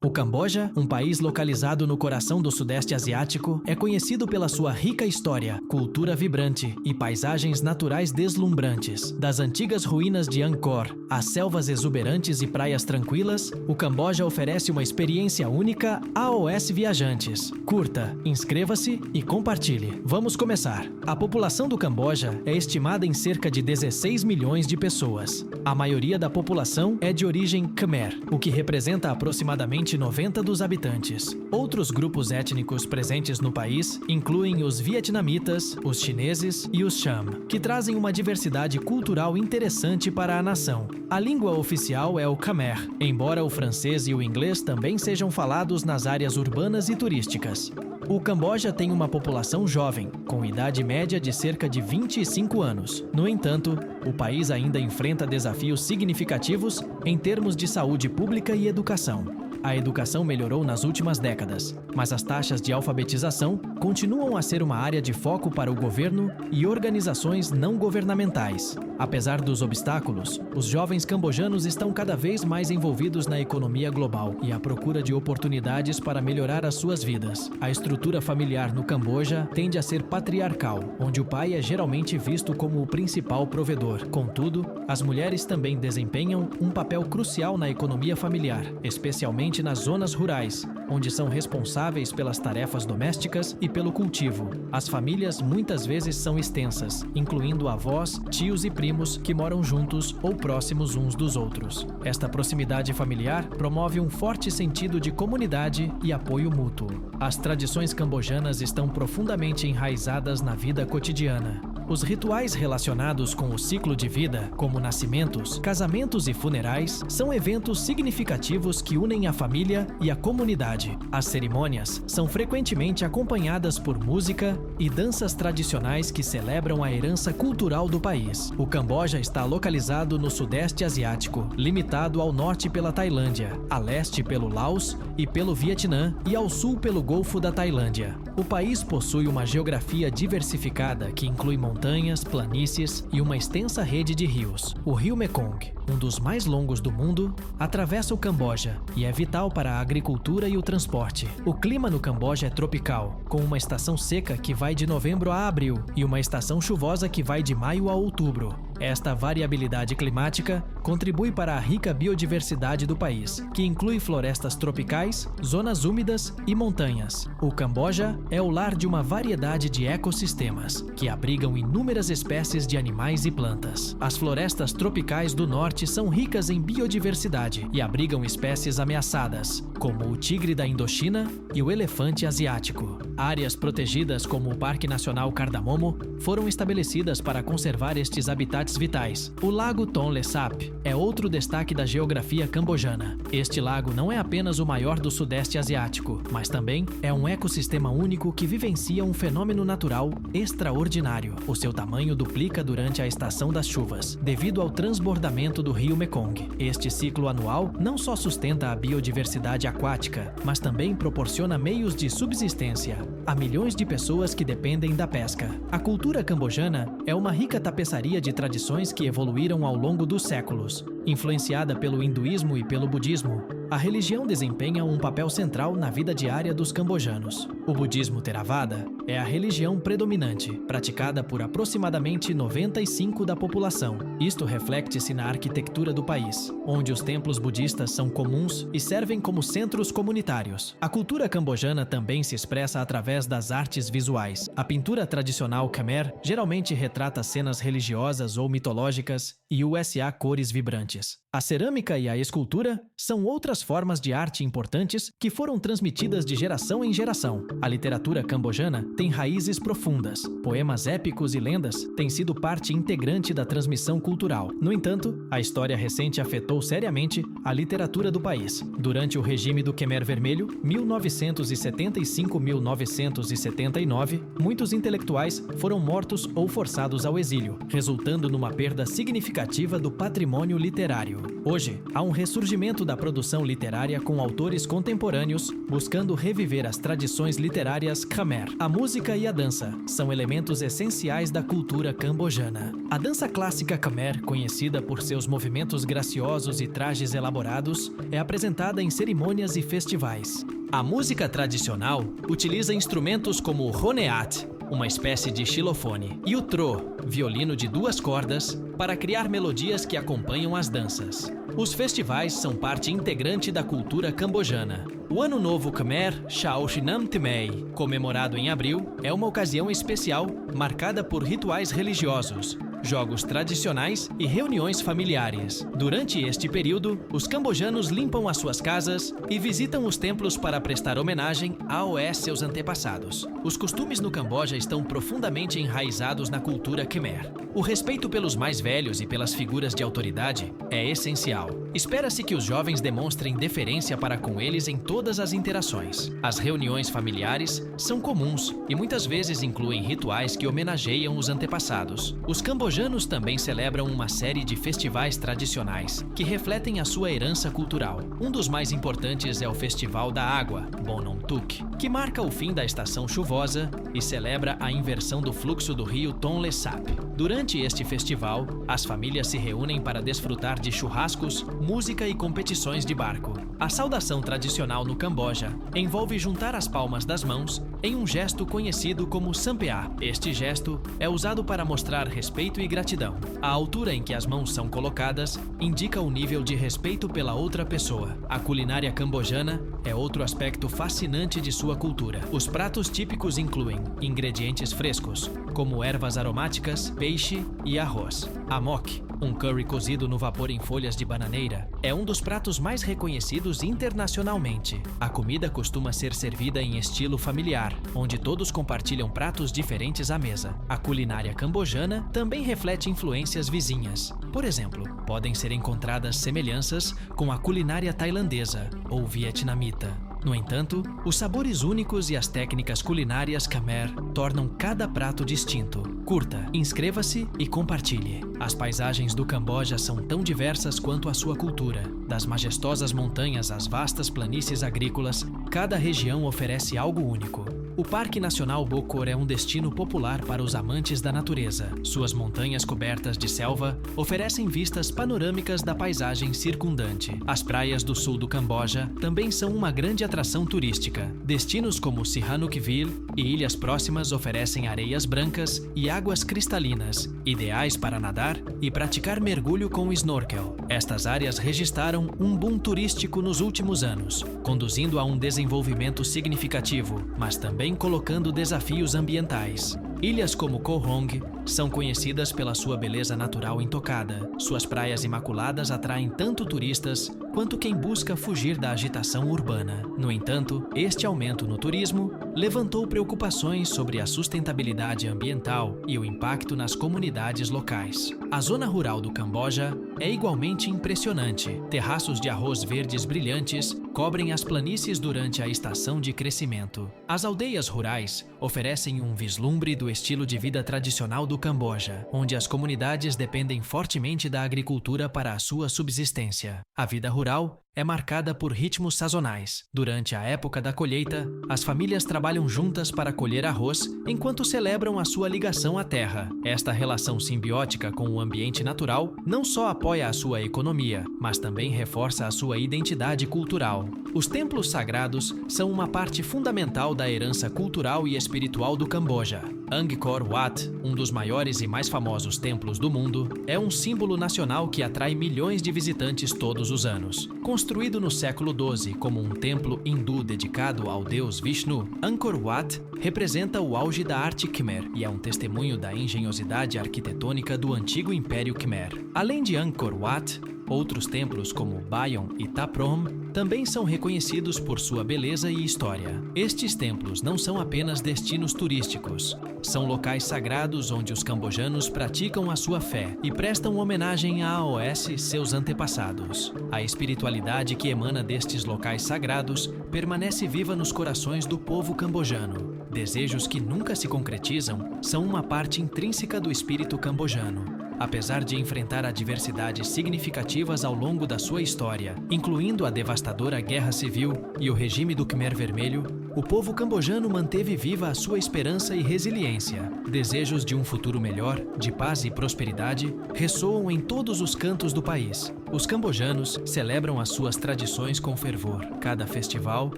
O Camboja, um país localizado no coração do Sudeste Asiático, é conhecido pela sua rica história, cultura vibrante e paisagens naturais deslumbrantes. Das antigas ruínas de Angkor às selvas exuberantes e praias tranquilas, o Camboja oferece uma experiência única aos viajantes. Curta, inscreva-se e compartilhe. Vamos começar. A população do Camboja é estimada em cerca de 16 milhões de pessoas. A maioria da população é de origem Khmer, o que representa aproximadamente 90% dos habitantes. Outros grupos étnicos presentes no país incluem os vietnamitas, os chineses e os Cham, que trazem uma diversidade cultural interessante para a nação. A língua oficial é o Khmer, embora o francês e o inglês também sejam falados nas áreas urbanas e turísticas. O Camboja tem uma população jovem, com idade média de cerca de 25 anos. No entanto, o país ainda enfrenta desafios significativos em termos de saúde pública e educação. A educação melhorou nas últimas décadas, mas as taxas de alfabetização continuam a ser uma área de foco para o governo e organizações não governamentais. Apesar dos obstáculos, os jovens cambojanos estão cada vez mais envolvidos na economia global e à procura de oportunidades para melhorar as suas vidas. A estrutura familiar no Camboja tende a ser patriarcal, onde o pai é geralmente visto como o principal provedor. Contudo, as mulheres também desempenham um papel crucial na economia familiar, especialmente nas zonas rurais, onde são responsáveis pelas tarefas domésticas e pelo cultivo. As famílias muitas vezes são extensas, incluindo avós, tios e primos que moram juntos ou próximos uns dos outros. Esta proximidade familiar promove um forte sentido de comunidade e apoio mútuo. As tradições cambojanas estão profundamente enraizadas na vida cotidiana. Os rituais relacionados com o ciclo de vida, como nascimentos, casamentos e funerais, são eventos significativos que unem a família e a comunidade. As cerimônias são frequentemente acompanhadas por música e danças tradicionais que celebram a herança cultural do país. O Camboja está localizado no Sudeste Asiático, limitado ao norte pela Tailândia, a leste pelo Laos e pelo Vietnã e ao sul pelo Golfo da Tailândia. O país possui uma geografia diversificada que inclui montanhas, planícies e uma extensa rede de rios. O rio Mekong, um dos mais longos do mundo, atravessa o Camboja e é vital para a agricultura e o transporte. O clima no Camboja é tropical, com uma estação seca que vai de novembro a abril e uma estação chuvosa que vai de maio a outubro. Esta variabilidade climática contribui para a rica biodiversidade do país, que inclui florestas tropicais, zonas úmidas e montanhas. O Camboja é o lar de uma variedade de ecossistemas, que abrigam inúmeras espécies de animais e plantas. As florestas tropicais do norte são ricas em biodiversidade e abrigam espécies ameaçadas, como o tigre da Indochina e o elefante asiático. Áreas protegidas como o Parque Nacional Cardamomo foram estabelecidas para conservar estes habitats vitais. O Lago Tonle Sap é outro destaque da geografia cambojana. Este lago não é apenas o maior do Sudeste Asiático, mas também é um ecossistema único que vivencia um fenômeno natural extraordinário. O seu tamanho duplica durante a estação das chuvas, devido ao transbordamento do rio Mekong. Este ciclo anual não só sustenta a biodiversidade aquática, mas também proporciona meios de subsistência a milhões de pessoas que dependem da pesca. A cultura cambojana é uma rica tapeçaria de tradições que evoluíram ao longo dos séculos. Influenciada pelo hinduísmo e pelo budismo, a religião desempenha um papel central na vida diária dos cambojanos. O budismo Theravada é a religião predominante, praticada por aproximadamente 95% da população. Isto reflete-se na arquitetura do país, onde os templos budistas são comuns e servem como centros comunitários. A cultura cambojana também se expressa através das artes visuais. A pintura tradicional Khmer geralmente retrata cenas religiosas ou mitológicas e usa cores vibrantes. A cerâmica e a escultura são outras formas de arte importantes que foram transmitidas de geração em geração. A literatura cambojana tem raízes profundas. Poemas épicos e lendas têm sido parte integrante da transmissão cultural. No entanto, a história recente afetou seriamente a literatura do país. Durante o regime do Khmer Vermelho, 1975-1979, muitos intelectuais foram mortos ou forçados ao exílio, resultando numa perda significativa do patrimônio literário. século. Hoje, há um ressurgimento da produção literária com autores contemporâneos buscando reviver as tradições literárias Khmer. A música e a dança são elementos essenciais da cultura cambojana. A dança clássica Khmer, conhecida por seus movimentos graciosos e trajes elaborados, é apresentada em cerimônias e festivais. A música tradicional utiliza instrumentos como o honeat, uma espécie de xilofone, e o tro, violino de 2 cordas, para criar melodias que acompanham as danças. Os festivais são parte integrante da cultura cambojana. O Ano Novo Khmer, Chao Shinam Thmei, comemorado em abril, é uma ocasião especial marcada por rituais religiosos, jogos tradicionais e reuniões familiares. Durante este período, os cambojanos limpam as suas casas e visitam os templos para prestar homenagem aos seus antepassados. Os costumes no Camboja estão profundamente enraizados na cultura Khmer. O respeito pelos mais velhos e pelas figuras de autoridade é essencial. Espera-se que os jovens demonstrem deferência para com eles em todas as interações. As reuniões familiares são comuns e muitas vezes incluem rituais que homenageiam os antepassados. Os cambojanos também celebram uma série de festivais tradicionais que refletem a sua herança cultural. Um dos mais importantes é o Festival da Água, Bonom Tuk, que marca o fim da estação chuvosa e celebra a inversão do fluxo do rio Tonle Sap. Durante este festival, as famílias se reúnem para desfrutar de churrascos, música e competições de barco. A saudação tradicional no Camboja envolve juntar as palmas das mãos em um gesto conhecido como Sampea. Este gesto é usado para mostrar respeito e gratidão. A altura em que as mãos são colocadas indica o nível de respeito pela outra pessoa. A culinária cambojana é outro aspecto fascinante de sua cultura. Os pratos típicos incluem ingredientes frescos, como ervas aromáticas, peixe e arroz. Amok, um curry cozido no vapor em folhas de bananeira, é um dos pratos mais reconhecidos internacionalmente. A comida costuma ser servida em estilo familiar, onde todos compartilham pratos diferentes à mesa. A culinária cambojana também reflete influências vizinhas. Por exemplo, podem ser encontradas semelhanças com a culinária tailandesa ou vietnamita. No entanto, os sabores únicos e as técnicas culinárias Khmer tornam cada prato distinto. Curta, inscreva-se e compartilhe. As paisagens do Camboja são tão diversas quanto a sua cultura. Das majestosas montanhas às vastas planícies agrícolas, cada região oferece algo único. O Parque Nacional Bokor é um destino popular para os amantes da natureza. Suas montanhas cobertas de selva oferecem vistas panorâmicas da paisagem circundante. As praias do sul do Camboja também são uma grande atração turística. Destinos como Sihanoukville e ilhas próximas oferecem areias brancas e águas cristalinas, ideais para nadar e praticar mergulho com snorkel. Estas áreas registraram um boom turístico nos últimos anos, conduzindo a um desenvolvimento significativo, mas também colocando desafios ambientais. Ilhas como Koh Rong são conhecidas pela sua beleza natural intocada. Suas praias imaculadas atraem tanto turistas quanto quem busca fugir da agitação urbana. No entanto, este aumento no turismo levantou preocupações sobre a sustentabilidade ambiental e o impacto nas comunidades locais. A zona rural do Camboja é igualmente impressionante. Terraços de arroz verdes brilhantes cobrem as planícies durante a estação de crescimento. As aldeias rurais oferecem um vislumbre do estilo de vida tradicional do Camboja, onde as comunidades dependem fortemente da agricultura para a sua subsistência. A vida rural é marcada por ritmos sazonais. Durante a época da colheita, as famílias trabalham juntas para colher arroz enquanto celebram a sua ligação à terra. Esta relação simbiótica com o ambiente natural não só apoia a sua economia, mas também reforça a sua identidade cultural. Os templos sagrados são uma parte fundamental da herança cultural e espiritual do Camboja. Angkor Wat, um dos maiores e mais famosos templos do mundo, é um símbolo nacional que atrai milhões de visitantes todos os anos. Construído no século XII como um templo hindu dedicado ao deus Vishnu, Angkor Wat representa o auge da arte Khmer e é um testemunho da engenhosidade arquitetônica do antigo Império Khmer. Além de Angkor Wat, outros templos como Bayon e Ta Prohm também são reconhecidos por sua beleza e história. Estes templos não são apenas destinos turísticos, são locais sagrados onde os cambojanos praticam a sua fé e prestam homenagem a seus antepassados. A espiritualidade que emana destes locais sagrados permanece viva nos corações do povo cambojano. Desejos que nunca se concretizam são uma parte intrínseca do espírito cambojano. Apesar de enfrentar adversidades significativas ao longo da sua história, incluindo a devastadora Guerra Civil e o regime do Khmer Vermelho, o povo cambojano manteve viva a sua esperança e resiliência. Desejos de um futuro melhor, de paz e prosperidade, ressoam em todos os cantos do país. Os cambojanos celebram as suas tradições com fervor. Cada festival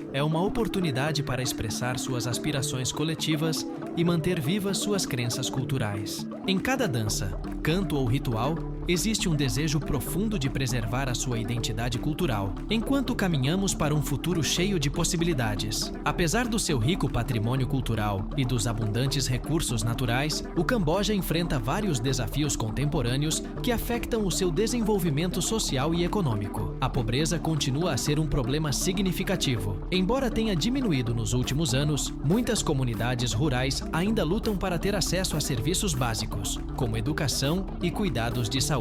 é uma oportunidade para expressar suas aspirações coletivas e manter vivas suas crenças culturais. Em cada dança, canto ou ritual, existe um desejo profundo de preservar a sua identidade cultural, enquanto caminhamos para um futuro cheio de possibilidades. Apesar do seu rico patrimônio cultural e dos abundantes recursos naturais, o Camboja enfrenta vários desafios contemporâneos que afetam o seu desenvolvimento social e econômico. A pobreza continua a ser um problema significativo. Embora tenha diminuído nos últimos anos, muitas comunidades rurais ainda lutam para ter acesso a serviços básicos, como educação e cuidados de saúde.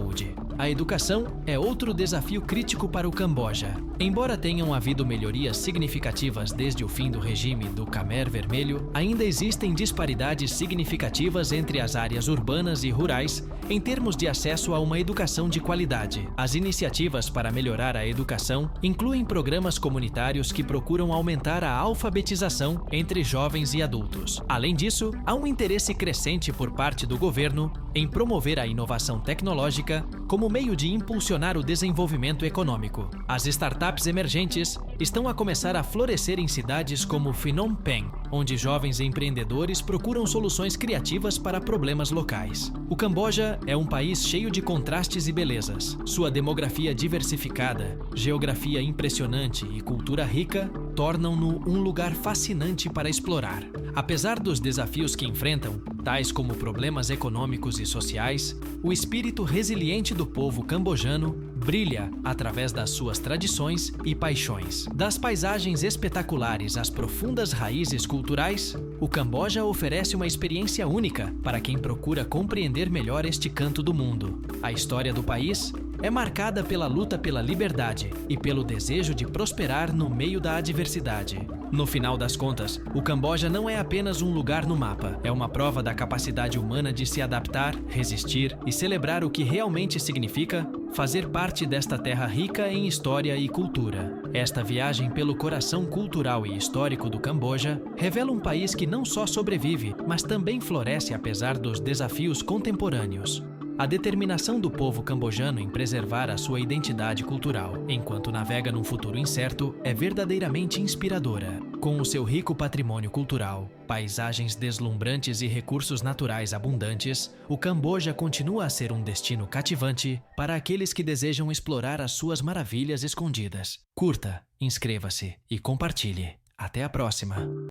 A educação é outro desafio crítico para o Camboja. Embora tenham havido melhorias significativas desde o fim do regime do Khmer Vermelho, ainda existem disparidades significativas entre as áreas urbanas e rurais em termos de acesso a uma educação de qualidade. As iniciativas para melhorar a educação incluem programas comunitários que procuram aumentar a alfabetização entre jovens e adultos. Além disso, há um interesse crescente por parte do governo em promover a inovação tecnológica como meio de impulsionar o desenvolvimento econômico. As startups emergentes estão a começar a florescer em cidades como Phnom Penh, onde jovens empreendedores procuram soluções criativas para problemas locais. O Camboja é um país cheio de contrastes e belezas. Sua demografia diversificada, geografia impressionante e cultura rica tornam-no um lugar fascinante para explorar. Apesar dos desafios que enfrentam, tais como problemas econômicos e sociais, o espírito resiliente do povo cambojano brilha através das suas tradições e paixões. Das paisagens espetaculares às profundas raízes culturais, o Camboja oferece uma experiência única para quem procura compreender melhor este canto do mundo. A história do país é marcada pela luta pela liberdade e pelo desejo de prosperar no meio da adversidade. No final das contas, o Camboja não é apenas um lugar no mapa, é uma prova da capacidade humana de se adaptar, resistir e celebrar o que realmente significa fazer parte desta terra rica em história e cultura. Esta viagem pelo coração cultural e histórico do Camboja revela um país que não só sobrevive, mas também floresce apesar dos desafios contemporâneos. A determinação do povo cambojano em preservar a sua identidade cultural, enquanto navega num futuro incerto, é verdadeiramente inspiradora. Com o seu rico patrimônio cultural, paisagens deslumbrantes e recursos naturais abundantes, o Camboja continua a ser um destino cativante para aqueles que desejam explorar as suas maravilhas escondidas. Curta, inscreva-se e compartilhe. Até a próxima!